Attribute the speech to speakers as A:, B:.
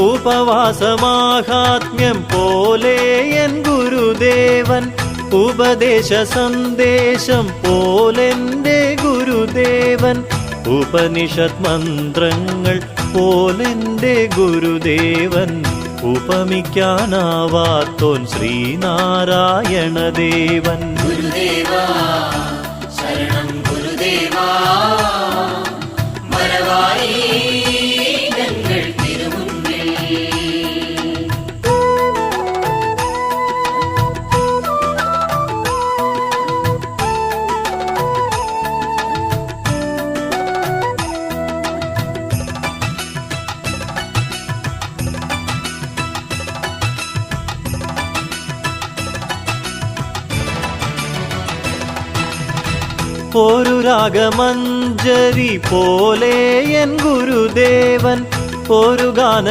A: ഉപവാസമാഹാത്മ്യം പോലെ എൻ ഗുരുദേവൻ, ഉപദേശ സന്ദേശം പോലെന്റെ ഗുരുദേവൻ, ഉപനിഷത് മന്ത്രങ്ങൾ പോലെന്റെ ഗുരുദേവൻ, ഉപമിക്കാനാവാത്തോൻ ശ്രീനാരായണദേവൻ.
B: ഗുരുദേവാ ശരണം ഗുരുദേവാ, മറവായി ഞങ്ങൾ തിരുമുന്നിൽ.
A: ഒരു രാഗമഞ്ജരി പോലെ എൻ ഗുരുദേവൻ, ഒരു ഗാന